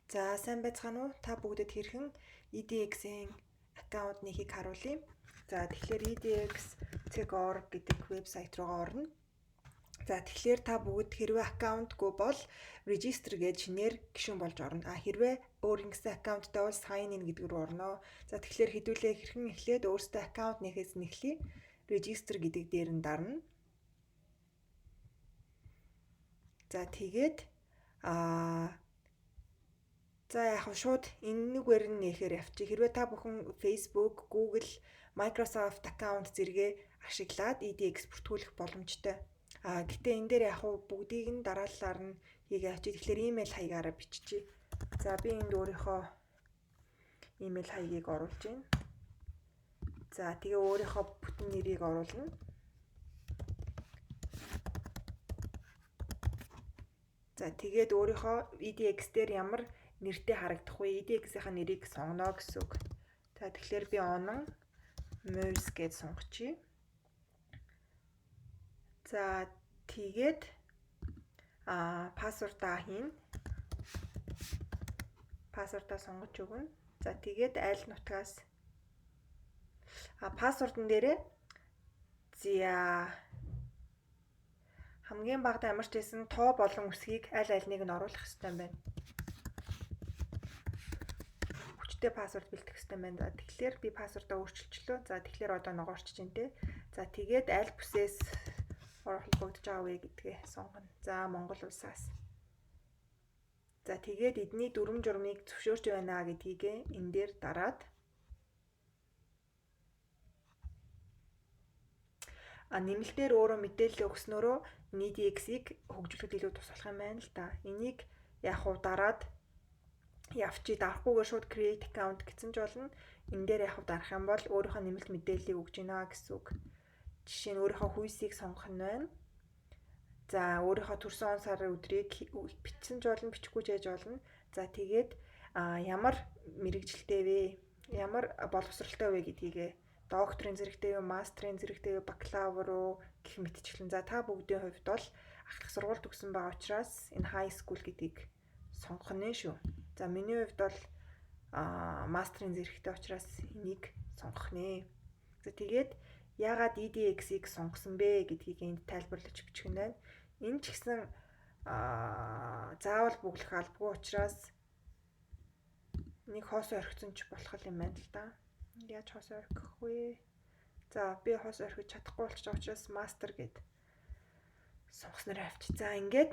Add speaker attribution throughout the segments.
Speaker 1: За сайн байцгаана уу? Та бүгдэд хэрхэн EDX-ийн аккаунт нэхийг харуулъя. За тэгэхээр edx.org гэдэг вебсайт руугаа орно. За тэгэхээр та бүгд хэрвээ аккаунтгүй бол register гэж шинээр гишүүн болж орно. Хэрвээ өөр ингэсэн аккаунттай бол sign in гэдэг рүү орно. За тэгэхээр хэдүүлээ хэрхэн эхлээд өөрсдөө аккаунт нэхээс нэхлэе. Register гэдэг дээр нь дарна. За тэгээд за яг шууд энэгээр нь нэхээр явчих. Хэрвээ та бүхэн Facebook, Google, Microsoft аккаунт зэрэгээ ашиглаад EDX бүртгүүлэх боломжтой. Гэтээ энэ дээр яг бүгдийг нь дараалалаар нь хийгээ авчи. Тэгэхээр имэйл хаягаараа биччихье. За би энд өөрийнхөө имэйл хаягийг оруулж байна. За тэгээ өөрийнхөө бүтэн нэрийг оруулна. За тэгээд өөрийнхөө EDX дээр ямар нэртэй харагдах вэ? EDX-ийн нэрийг сонгоно гэсэн үг. За тэгэхээр би онон Mouse гэж сонгочихъя. За тэгээд пассвордаа хийн. Пассвордаа сонгож өгнө. За тэгээд аль нутгаас пассвордын дээрээ хамгийн багадаа ямар ч байсан тоо болон үсгийг аль альнийг нь оруулах хэрэгтэй байна. Хүчтэй пассворд бэлтгэх хэрэгтэй байна. За тэгэхээр би пассвордаа өөрчилчихлөө. За тэгэхээр одоо ногоорчж байна те. За тэгээд аль бүсээс холбогдож байгаа вэ гэдгээ сонгоно. За Монгол улсаас. За тэгээд эдний дүрм журмыг зөвшөөрч байна гэдгийг энэ дээр дараад нэмэлтээр өөрөө мэдээлэл өгснөөрөө EDX-ийг хөгжүүлэхэд илүү туслах юм байна л да. Энийг яг дараад явчих. Дарахгүйгээр шууд create account гэсэн ч болно. Энэ дээр яг дарах юм бол өөрийнхөө нэмэлт мэдээллийг өгж гинэ гэсэн үг. Жишээ нь өөрийнхөө хүйсийг сонгох нь байна. За өөрийнхөө төрсөн он сарын өдрийг бичсэн ч болно, бичихгүй ч яаж болно. За тэгээд ямар мэрэгжилтэй вэ? Ямар боловсролтой вэ гэдгийг докторийн зэрэгтэй юу, мастрын зэрэгтэй юу, бакалавр уу гэх мэтчлэн. За та бүгдийн хувьд бол ахлах сургууль төгссөн байгаа учраас энэ high school гэдгийг сонгох нь шүү. За миний хувьд бол мастрын зэрэгтэй учраас энийг сонгох нэ. За тэгээд яагаад EDX-ийг сонгосон бэ гэдгийг энд тайлбарлаж бичих нь байна. Энэ ч гэсэн заавал бүглэх албагүй учраас нэг хоосоо орхисон ч болох юм байна л да. Яаж хоосоо орхих вэ? За би хоосоо орхиж чадахгүй болчих жоох учраас мастер гэд сонгосноор авчи. За ингээд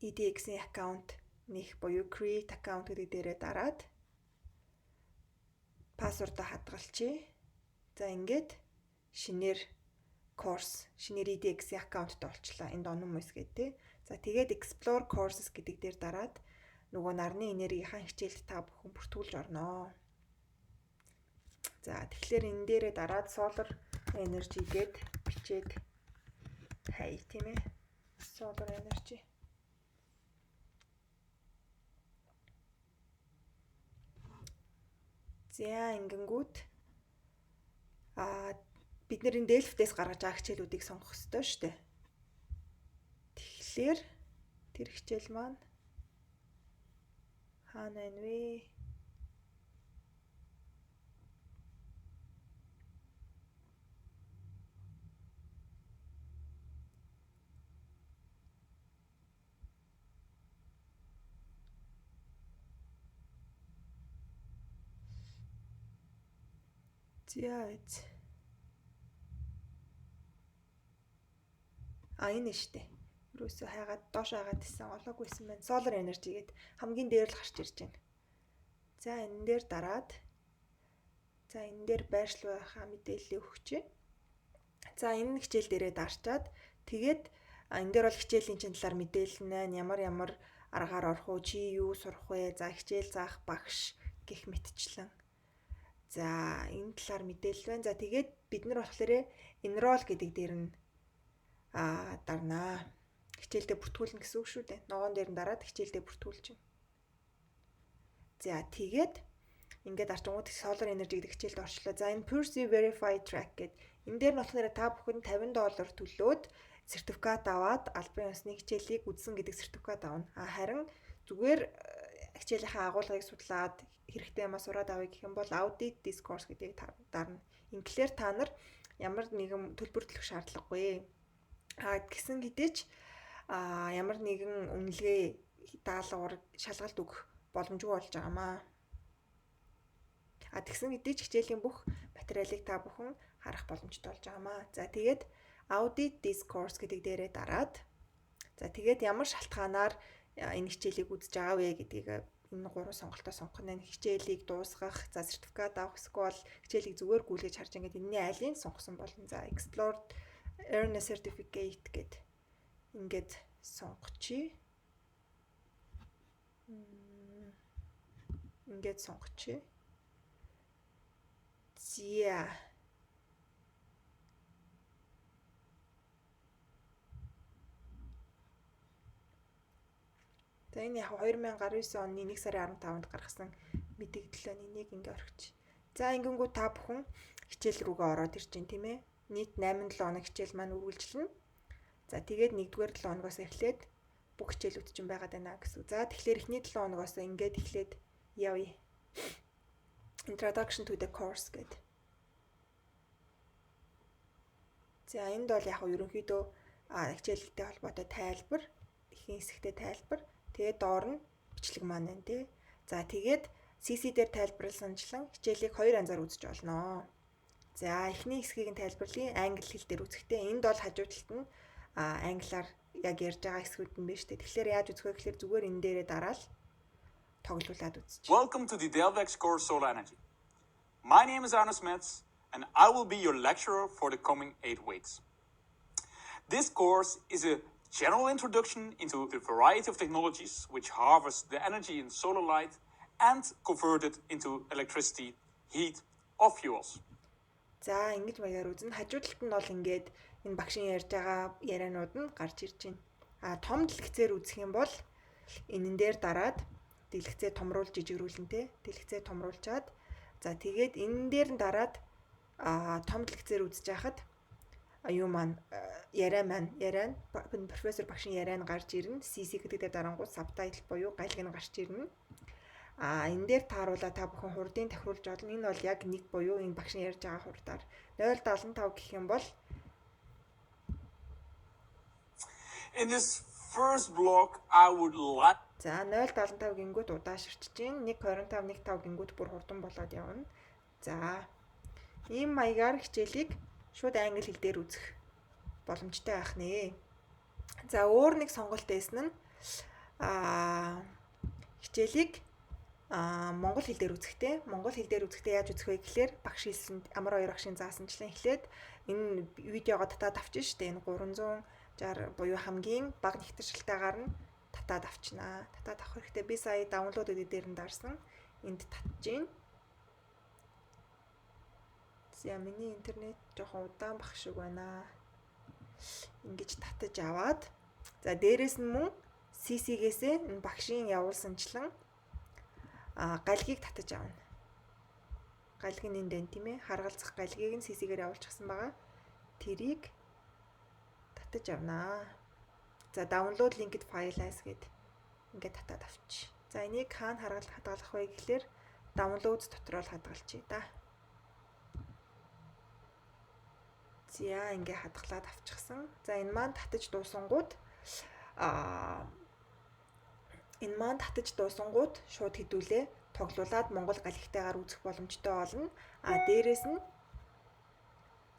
Speaker 1: EDX-ийн аккаунт нэх буюу create account гэдэг дээрээ дараад пассвордаа хадгалчихъя. За ингээд шинээр EDX-ийн аккаунттай болчлаа. Энд онон мөс гэдэг. За тэгээд explore courses гэдэг дээр дараад нөгөө нарны энергийнхаа хичээлд та бүхэн бүртгүүлж орно. За тэгэхээр энэ дээрээ дараад solar energy гэд бичээд хай тийм ээ. Solar energy. За ингэнгүүт бид нэрийн Delft-ээс гаргаж байгаа хичээлүүдийг сонгох ёстой шүү дээ. Тэгэхээр тэр хичээл маань хаана байна вэ? Энэ штэ. Юусоо хайгаад доош хайгаад исэн олоогүйсэн байна. Solar energy гэд хамгийн дээр л гарч ирж байна. За энэ дээр дараад энэ дээр байршлуулахаа мэдээлэл өгчээ. За энэ хичээл дээрээ дарчаад тэгээд энэ дээр бол хичээлийн чинь талаар мэдээлэл нь ямар аргаар орох уу, чи юу сурах вэ? За хичээл заах багш гэх мэтчлэн. За энэ талаар мэдээлэл байна. За тэгээд бид нар болохоор enroll гэдэг дээр нь дарнаа. Хичээлдээ бүртгүүлнэ гэсэн үг шүү дээ. Ногоон дээр нь дараад хичээлдээ бүртгүүлж байна. За тэгээд ингээд арчингууд solar energy гэдэг хичээлд орчлоо. За энэ Pursue Verify Track гэдэг энэ дээр нь болохоор та бүхэн $50 төлөөд сертификат аваад албан ёсны хичээлийг үзсэн гэдэг сертификат авна. Харин зүгээр хичээлийнхаа агуулгыг судлаад хэрэгтэй юмаа сураад авъя гэх юм бол audit discourse гэдгийг дарна. Ингээр та нар ямар нэгэн төлбөр төлөх шаардлагагүй. Гэсэн хэдий ч ямар нэгэн үнэлгээ даалгавар шалгалт өгөх боломжгүй болж байгаамаа. Тэгсэн хэдий ч хичээлийн бүх материалыг та бүхэн харах боломжтой болж байгаамаа. За тэгээд audit discourse гэдэг дээрээ дараад тэгээд ямар шалтгаанаар энэ хичээлийг үзэж байгаа вэ гэдгийг энэ 3 сонголтоо сонгох нь хичээлийг дуусгах, за сертификат авах, эсвэл хичээлийг зүгээр гүйлгэж харж ингээд энэний алийг сонгосон болно. За explore earn a certificate гэд ингээд сонгочих. Ингээд сонгочих. Зя. За энэ яг 2019 оны 1 сарын 15-нд гаргасан мэдээлэл нэг ингээ орхиж. За ингэнгүү та бүхэн хичээл рүүгээ ороод ирж байна тийм ээ. Нийт 8-7 хоног хичээл маань үргэлжилнэ. За тэгээд 1-р 7 хоногоос эхлээд бүх хичээлүүд чинь байгаад байна гэсэн. За тэгэхээр эхний 7 хоногоос ингээд эхлээд явъя. Introduction to the course гэдэг. За энд бол яг ерөнхийдөө хичээлтэй холбоотой тайлбар, ихэнх хэсэгтэй тайлбар, тэгээд доор нь бичлэг маань байна тий. За тэгээд CC дээр тайлбарласанчлан хичээлийг 2 янзаар үзэж болно. За эхний хэсгийг нь тайлбарлая англи хэл дээр үзэхдээ энд бол хажуу талд нь англиар яг ярьж байгаа хэсгүүд нь байна шүү дээ. Тэгэхээр яаж үзэх вэ гэхээр зүгээр энэ дээрээ дараал тоглуулад үзчих.
Speaker 2: Welcome to the Delvex course Solar Energy. My name is Arno Smets and I will be your lecturer for the coming 8 weeks. This course is a general introduction into the variety of technologies which harvest the energy in solar light and convert it into electricity, heat or fuels.
Speaker 1: За ингэж маягаар үзэн хажуу талд нь бол ингээд энэ багшийн ярьж байгаа ярианууд нь гарч ирж байна. Том дэлгэцээр үзэх юм бол энэн дээр дараад дэлгэцээ томруулж жижигрүүлэн тэ дэлгэцээ томруулчаад за тэгээд энэн дээр нь дараад том дэлгэцээр үзэж байхад юу маань яриа нь профессор багшийн яриа нь гарч ирнэ. CC гэдэг дээр дарангуй сабтайтл буюу галиг нь гарч ирнэ. Энэ дээр тааруулаа та бүхэн хурдын тохируулж олно. Энэ бол яг нэг буюу энэ багшийн ярьж байгаа хурдаар 0.75 гэх юм бол
Speaker 2: In this first block I would like
Speaker 1: за 0.75 гингүүд удааширч чинь 1.25 1.5 гингүүд бүр хурдан болоод явна. За ийм маягаар хичээлийг шууд англи хэл дээр үзэх боломжтой байх нэ. За өөр нэг сонголт байсан нь хичээлийг монгол хэл дээр үзэхдээ яаж үзэх вэ гэхээр багш хэлсэнд амар хоёр багшийн заасанчлан эхлээд энэ видеогоо татаад авчих штэ энэ 360 буюу хамгийн бага нэгтэршилтайгаар нь татаад авчнаа. Татаад авах хэрэгтэй. Би сая даунлоод гэдэг дээр нь дарсан. Энд татж гин. За миний интернет жоохон удаан бах шиг байна. Ингэж татаж аваад за дээрэс нь мөн CC-гээсээ энэ багшийн явуулсанчлан галгийг татаж авна. Галиг нь энд байна тийм ээ. Харгалзах галгийг нь CC-гээр явуулчихсан байгаа. Тэрийг татаж авнаа. За download linked file as гэд ингээд татаад авчи. За энийг хаана хадгалах вэ гэхлээр download дотор л хадгалчихъя да. За ингээд хадгалаад авчихсан. За энэ маань татаж дуусангууд шууд хэдүүлээ тоглуулад монгол галигтайгаар үзэх боломжтой болно.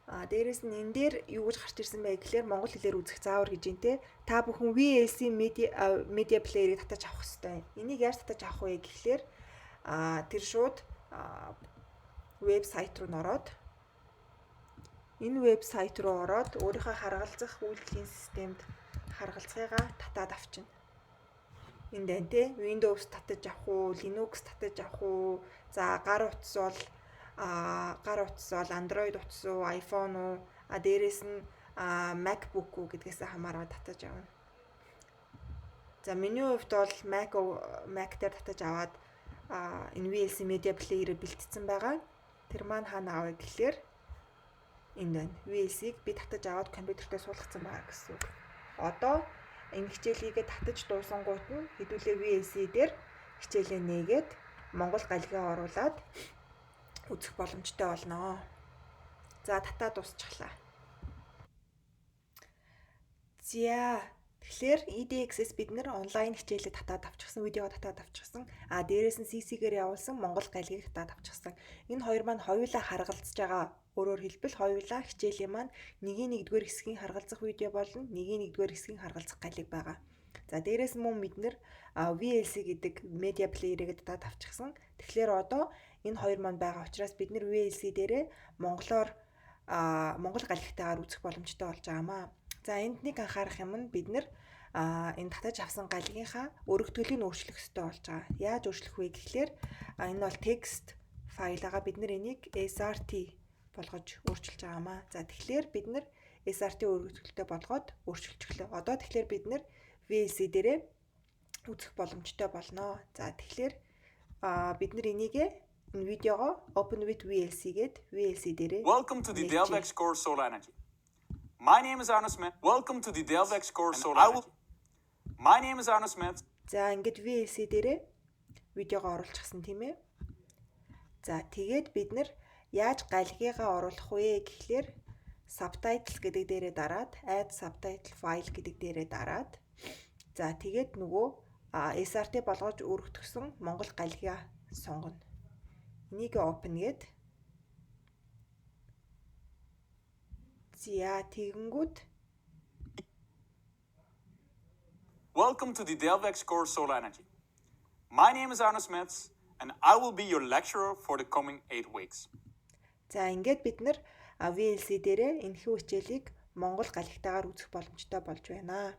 Speaker 1: Дээрээс нь энэ дээр юу гэж гарч ирсэн бэ гэхээр монгол хэлээр үзэх заавар гэж юм те. Та бүхэн VLC media player-ыг татаж авах хэрэгтэй. Энийг яаж татаж авах вэ гэхлээр тэр шууд вебсайт руу ороод өөрийнхөө харгалзах үйлдлийн системд харгалзахыгаа татаад авчна. Энд байна те. Windows татаж авах уу, Linux татаж авах уу, за гар утас бол Android утас уу, iPhone уу, дээрээс нь MacBook уу гэдгээс хамаараад татаж авна. За миний хувьд бол Mac дээр татаж аваад энэ VLC media player бэлтцсэн байгаа. Тэр маань хаана авъя гэхлээр энд байна. VLC-г би татаж аваад компьютертээ суулгацсан байгаа гэсэн үг. Одоо энэ хичээлийгээ татаж дуусангууд нь хэдүүлээ VLC дээр хичээлээ нээгээд Монгол галигаа оруулаад үзэх боломжтой болно. За татаа дуусчихлаа. За тэгэхээр EDX-с бид нэр онлайн хичээлээ татаад авчихсан, видеого татаад авчихсан. Дээрээс нь CC-гээр явуулсан Монгол галгийг татаад авчихсан. Энэ хоёр маань хоёулаа харгалзаж байгаа. Өөрөөр хэлбэл хоёулаа хичээлийн маань нэгдүгээр хэсгийн харгалзах видео болно, нэгдүгээр хэсгийн харгалзах галиг байгаа. За дээрээс мөн бид нэр VLC гэдэг media player-ыг татаад авчихсан. Тэгэхээр одоо энэ хоёр маань байгаа учраас бид нэр VLC дээрээ Монгол галигтайгаар үзэх боломжтой болж байгаамаа. За энд нэг анхаарах юм нь бид нэр энэ татаж авсан галигийнхаа өргөтгөлийг өөрчлөх ёстой болж байгаа. Яаж өөрчлөх вэ гэхлээр энэ бол текст файл байгаа. Бид нэр энийг SRT болгож өөрчилж байгаамаа. За тэгэхээр бид нэр SRT өргөтгөлтэй болгоод өөрчилчихлээ. Одоо тэгэхээр бид нэр VLC дээрээ үзэх боломжтой болно. За тэгэхээр бид нэр энэ видеого Open with VLC гээд VLC dээрээ
Speaker 2: Welcome to the Delvex course Solar Energy. My name is Arno Smith. Welcome to the Delvex course Solar Energy. My name is Arno Smith.
Speaker 1: За ингээд VLC dээрээ видеого оруулчихсан тийм ээ. За тэгээд бид нэр яаж галгийгаа оруулах вэ гэхлээр subtitle гэдэг дээрээ дараад add subtitle file гэдэг дээрээ дараад за тэгээд нөгөө SRT болгож өргөтгсөн Монгол галгиа сонгоно. Энийг open гээд за тэгэнгүүт
Speaker 2: Welcome to the Delvex course Solar Energy. My name is Arno Smith and I will be your lecturer for the coming 8 weeks.
Speaker 1: За ингээд бид нэр VLC дээрээ энэхүү хичээлийг Монгол галигтайгаар үзэх боломжтой болж байна.